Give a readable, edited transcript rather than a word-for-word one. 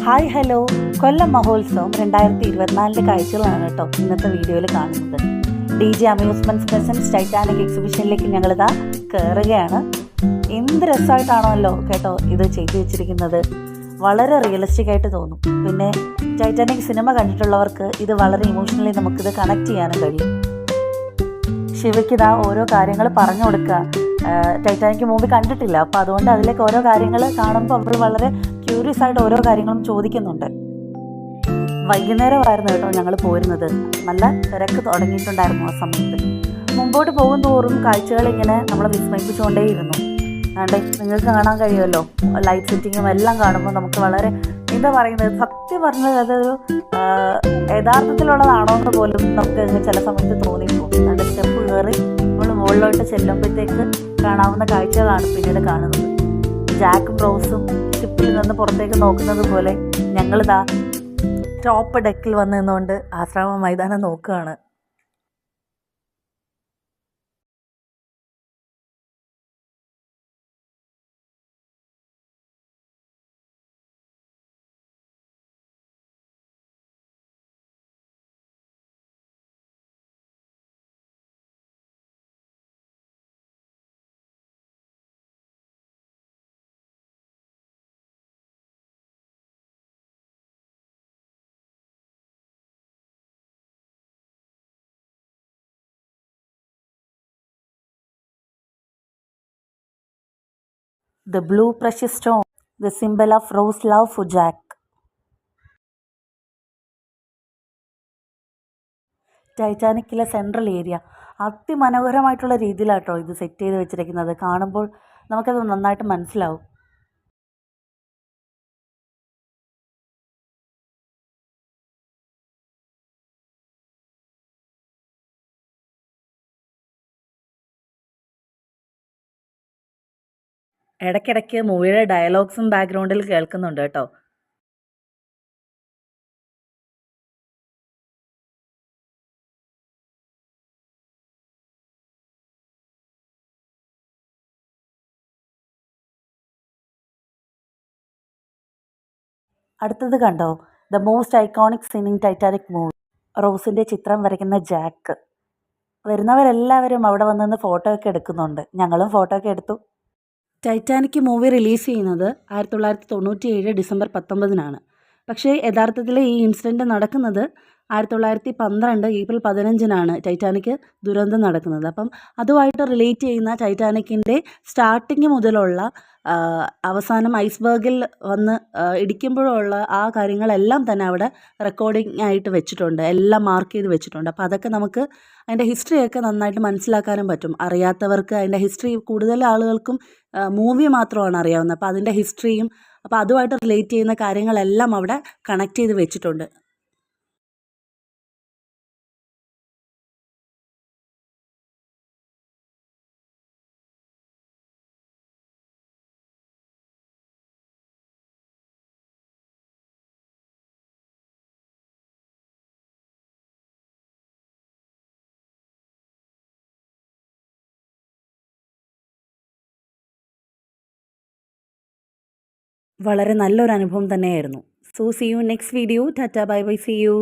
Hi hello, കൊല്ലം മഹോത്സവം 2024 കാഴ്ചകളാണ് കേട്ടോ ഇന്നത്തെ വീഡിയോയിൽ കാണുന്നത്. DJ അമ്യൂസ്മെൻറ്റ്സ് പ്രസൻസ് ടൈറ്റാനിക് എക്സിബിഷനിലേക്ക് ഞങ്ങളിതാ കയറുകയാണ്. എന്ത് രസമായിട്ടാണല്ലോ കേട്ടോ ഇത് ചെയ്തു വെച്ചിരിക്കുന്നത്. വളരെ റിയലിസ്റ്റിക് ആയിട്ട് തോന്നും. പിന്നെ ടൈറ്റാനിക് സിനിമ കണ്ടിട്ടുള്ളവർക്ക് ഇത് വളരെ ഇമോഷണലി നമുക്കിത് കണക്ട് ചെയ്യാനും കഴിയും. ശിവയ്ക്ക് ഇതാ ഓരോ കാര്യങ്ങൾ പറഞ്ഞു കൊടുക്കുക. ടൈറ്റാനിക് മൂവി കണ്ടിട്ടില്ല, അപ്പോൾ അതുകൊണ്ട് അതിലേക്ക് ഓരോ കാര്യങ്ങൾ കാണുമ്പോൾ അവർ വളരെ ക്യൂരിയസ് ആയിട്ട് ഓരോ കാര്യങ്ങളും ചോദിക്കുന്നുണ്ട്. വൈകുന്നേരമായിരുന്നു കേട്ടോ ഞങ്ങൾ പോരുന്നത്. നല്ല തിരക്ക് തുടങ്ങിയിട്ടുണ്ടായിരുന്നു ആ സമയത്ത്. മുമ്പോട്ട് പോകും തോറും കാഴ്ചകൾ ഇങ്ങനെ നമ്മളെ വിസ്മയിപ്പിച്ചുകൊണ്ടേയിരുന്നു. അതുകൊണ്ട് നിങ്ങൾക്ക് കാണാൻ കഴിയുമല്ലോ, ലൈറ്റ് സെറ്റിങ്ങും എല്ലാം കാണുമ്പോൾ നമുക്ക് വളരെ എന്താ പറയുന്നത്, സത്യം പറഞ്ഞത് അതൊരു യഥാർത്ഥത്തിലുള്ളതാണോ എന്ന് പോലും നമുക്ക് ചില സമയത്ത് തോന്നിപ്പോകും. അതുകൊണ്ട് സ്റ്റെപ്പ് കയറി നമ്മൾ മുകളിലോട്ട് ചെല്ലുമ്പോഴത്തേക്ക് കാണാവുന്ന കാഴ്ചകളാണ് പിന്നീട് കാണുന്നത്. ജാക്കും റോസും ഷിപ്പിൽ നിന്ന് പുറത്തേക്ക് നോക്കുന്നത് പോലെ ഞങ്ങളിതാ ടോപ്പ് ഡെക്കിൽ വന്ന് നിന്നുകൊണ്ട് ആശ്രമ മൈതാനം നോക്കുകയാണ്. The blue precious stone, the symbol of Rose love for Jack. ടൈറ്റാനിക്കിലെ സെൻട്രൽ ഏരിയ അതിമനോഹരമായിട്ടുള്ള രീതിയിലാട്ടോ ഇത് സെറ്റ് ചെയ്ത് വെച്ചിരിക്കുന്നത്. കാണുമ്പോൾ നമുക്കത് നന്നായിട്ട് മനസ്സിലാവും. ഇടയ്ക്കിടയ്ക്ക് മൂവിയുടെ ഡയലോഗ്സും ബാക്ക്ഗ്രൗണ്ടിൽ കേൾക്കുന്നുണ്ട് കേട്ടോ. അടുത്തത് കണ്ടോ, the most iconic scene in Titanic movie, റോസിൻ്റെ ചിത്രം വരയ്ക്കുന്ന ജാക്ക്. വരുന്നവരെല്ലാവരും അവിടെ വന്ന് ഫോട്ടോ ഒക്കെ എടുക്കുന്നുണ്ട്. ഞങ്ങളും ഫോട്ടോ ഒക്കെ എടുത്തു. ടൈറ്റാനിക് മൂവി റിലീസ് ചെയ്യുന്നത് 1997 ഡിസംബർ 19-നാണ്. പക്ഷേ യഥാർത്ഥത്തിൽ ഈ ഇൻസിഡൻറ്റ് നടക്കുന്നത് 1912 ഏപ്രിൽ 15-നാണ് ടൈറ്റാനിക് ദുരന്തം നടക്കുന്നത്. അപ്പം അതുമായിട്ട് റിലേറ്റ് ചെയ്യുന്ന ടൈറ്റാനിക്കിൻ്റെ സ്റ്റാർട്ടിങ് മുതലുള്ള അവസാനം ഐസ്ബർഗിൽ വന്ന് ഇടിക്കുമ്പോഴുള്ള ആ കാര്യങ്ങളെല്ലാം തന്നെ അവിടെ റെക്കോർഡിംഗ് ആയിട്ട് വെച്ചിട്ടുണ്ട്, എല്ലാം മാർക്ക് ചെയ്ത് വെച്ചിട്ടുണ്ട്. അപ്പോൾ അതൊക്കെ നമുക്ക് അതിൻ്റെ ഹിസ്റ്ററിയൊക്കെ നന്നായിട്ട് മനസ്സിലാക്കാനും പറ്റും. അറിയാത്തവർക്ക് അതിൻ്റെ ഹിസ്റ്ററി, കൂടുതൽ ആളുകൾക്കും മൂവി മാത്രമാണ് അറിയാവുന്നത്. അപ്പോൾ അതിൻ്റെ ഹിസ്റ്ററിയും അപ്പോൾ അതുമായിട്ട് റിലേറ്റ് ചെയ്യുന്ന കാര്യങ്ങളെല്ലാം അവിടെ കണക്ട് ചെയ്ത് വെച്ചിട്ടുണ്ട്. വളരെ നല്ലൊരു അനുഭവം തന്നെയായിരുന്നു. So see you next video. Tata bye bye, see U.